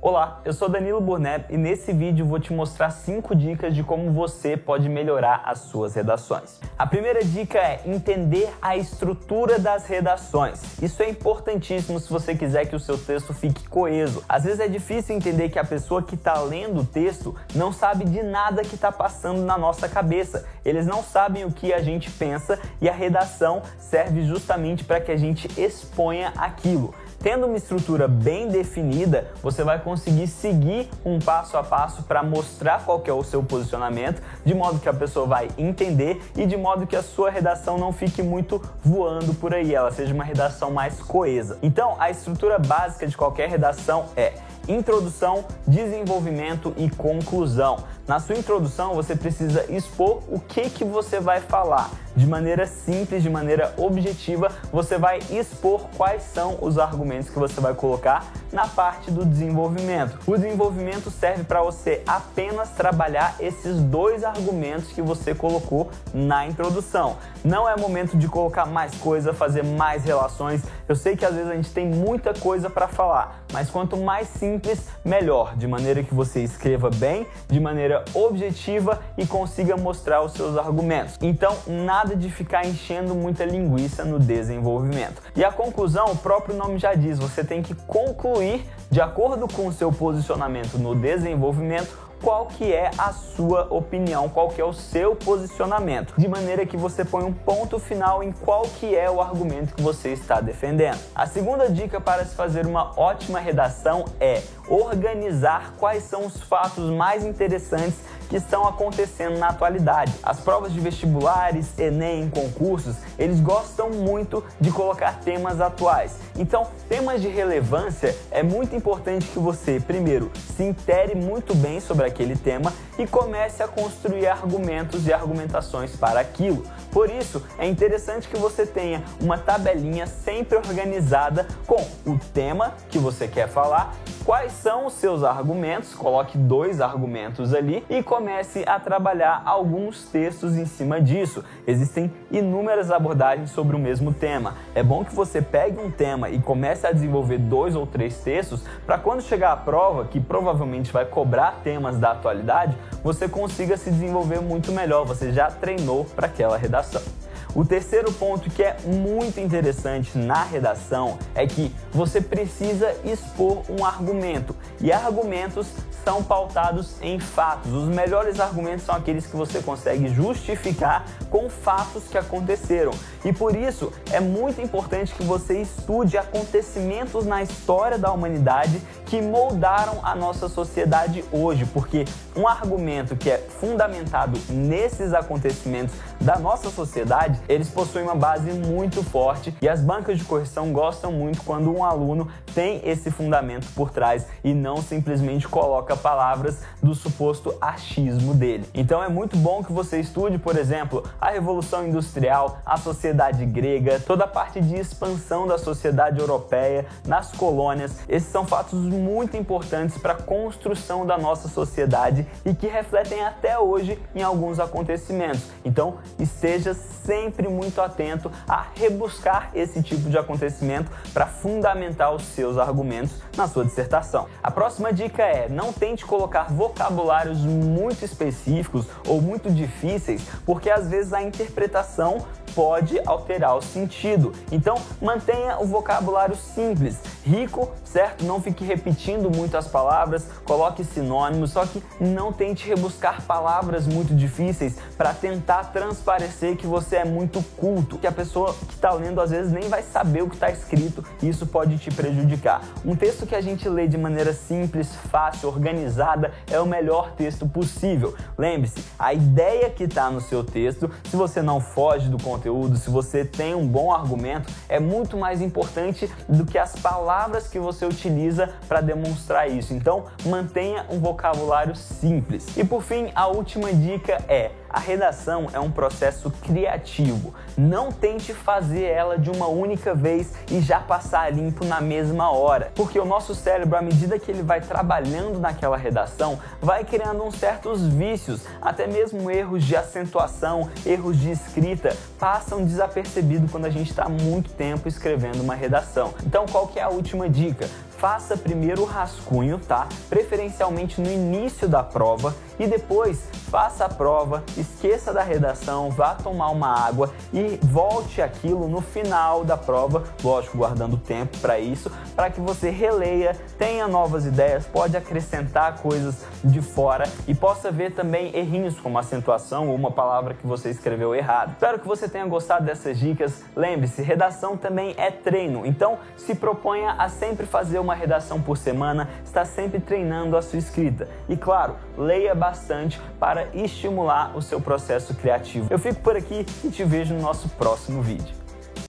Olá, eu sou Danilo Burnett e nesse vídeo vou te mostrar 5 dicas de como você pode melhorar as suas redações. A primeira dica é entender a estrutura das redações. Isso é importantíssimo se você quiser que o seu texto fique coeso. Às vezes é difícil entender que a pessoa que está lendo o texto não sabe de nada que está passando na nossa cabeça. Eles não sabem o que a gente pensa e a redação serve justamente para que a gente exponha aquilo. Tendo uma estrutura bem definida, você vai conseguir seguir um passo a passo para mostrar qual que é o seu posicionamento, de modo que a pessoa vai entender e de modo que a sua redação não fique muito voando por aí, ela seja uma redação mais coesa. Então, a estrutura básica de qualquer redação é introdução, desenvolvimento e conclusão. Na sua introdução, você precisa expor o que você vai falar. De maneira simples, de maneira objetiva, você vai expor quais são os argumentos que você vai colocar na parte do desenvolvimento. O desenvolvimento serve para você apenas trabalhar esses 2 argumentos que você colocou na introdução. Não é momento de colocar mais coisa, fazer mais relações. Eu sei que às vezes a gente tem muita coisa para falar, mas quanto mais simples, melhor. De maneira que você escreva bem, de maneira objetiva e consiga mostrar os seus argumentos. Então, nada de ficar enchendo muita linguiça no desenvolvimento. E a conclusão, o próprio nome já diz, você tem que concluir de acordo com o seu posicionamento no desenvolvimento qual que é a sua opinião, qual que é o seu posicionamento, de maneira que você põe um ponto final em qual que é o argumento que você está defendendo. A segunda dica para se fazer uma ótima redação é organizar quais são os fatos mais interessantes que estão acontecendo na atualidade. As provas de vestibulares, Enem, concursos, eles gostam muito de colocar temas atuais. Então, temas de relevância é muito importante que você, primeiro, se intere muito bem sobre aquele tema e comece a construir argumentos e argumentações para aquilo. Por isso, é interessante que você tenha uma tabelinha sempre organizada com o tema que você quer falar, quais são os seus argumentos, coloque 2 argumentos ali e comece a trabalhar alguns textos em cima disso. Existem inúmeras abordagens sobre o mesmo tema. É bom que você pegue um tema e comece a desenvolver 2 ou 3 textos para quando chegar à prova, que provavelmente vai cobrar temas da atualidade, você consiga se desenvolver muito melhor, você já treinou para aquela redação. O terceiro ponto que é muito interessante na redação é que você precisa expor um argumento, e argumentos são pautados em fatos. Os melhores argumentos são aqueles que você consegue justificar com fatos que aconteceram. E por isso é muito importante que você estude acontecimentos na história da humanidade que moldaram a nossa sociedade hoje, porque um argumento que é fundamentado nesses acontecimentos da nossa sociedade, eles possuem uma base muito forte e as bancas de correção gostam muito quando um aluno tem esse fundamento por trás e não simplesmente coloca palavras do suposto achismo dele. Então é muito bom que você estude, por exemplo, a Revolução Industrial, a sociedade grega, toda a parte de expansão da sociedade europeia nas colônias. Esses são fatos muito importantes para a construção da nossa sociedade e que refletem até hoje em alguns acontecimentos. Então esteja sempre muito atento a rebuscar esse tipo de acontecimento para fundamentar os seus argumentos na sua dissertação. A próxima dica é: não tente colocar vocabulários muito específicos ou muito difíceis, porque às vezes a interpretação pode alterar o sentido. Então, mantenha o vocabulário simples, rico, certo? Não fique repetindo muito as palavras, coloque sinônimos, só que não tente rebuscar palavras muito difíceis para tentar transparecer que você é muito culto, que a pessoa que está lendo às vezes nem vai saber o que está escrito e isso pode te prejudicar. Um texto que a gente lê de maneira simples, fácil, organizada, é o melhor texto possível. Lembre-se, a ideia que está no seu texto, se você não foge do conteúdo, se você tem um bom argumento, é muito mais importante do que as palavras que você utiliza para demonstrar isso. Então, mantenha um vocabulário simples. E por fim, a última dica é: a redação é um processo criativo. Não tente fazer ela de uma única vez e já passar limpo na mesma hora, porque o nosso cérebro, à medida que ele vai trabalhando naquela redação, vai criando uns certos vícios, até mesmo erros de acentuação, erros de escrita, passam desapercebidos quando a gente está muito tempo escrevendo uma redação. Então, qual que é a última dica? faça primeiro o rascunho, tá? Preferencialmente no início da prova, e depois faça a prova, esqueça da redação, vá tomar uma água e volte aquilo no final da prova, lógico, guardando tempo para isso, para que você releia, tenha novas ideias, pode acrescentar coisas de fora e possa ver também errinhos como acentuação ou uma palavra que você escreveu errado. Espero que você tenha gostado dessas dicas. Lembre-se, redação também é treino, então se proponha a sempre fazer uma redação por semana, está sempre treinando a sua escrita. E claro, leia bastante para estimular o seu processo criativo. Eu fico por aqui e te vejo no nosso próximo vídeo.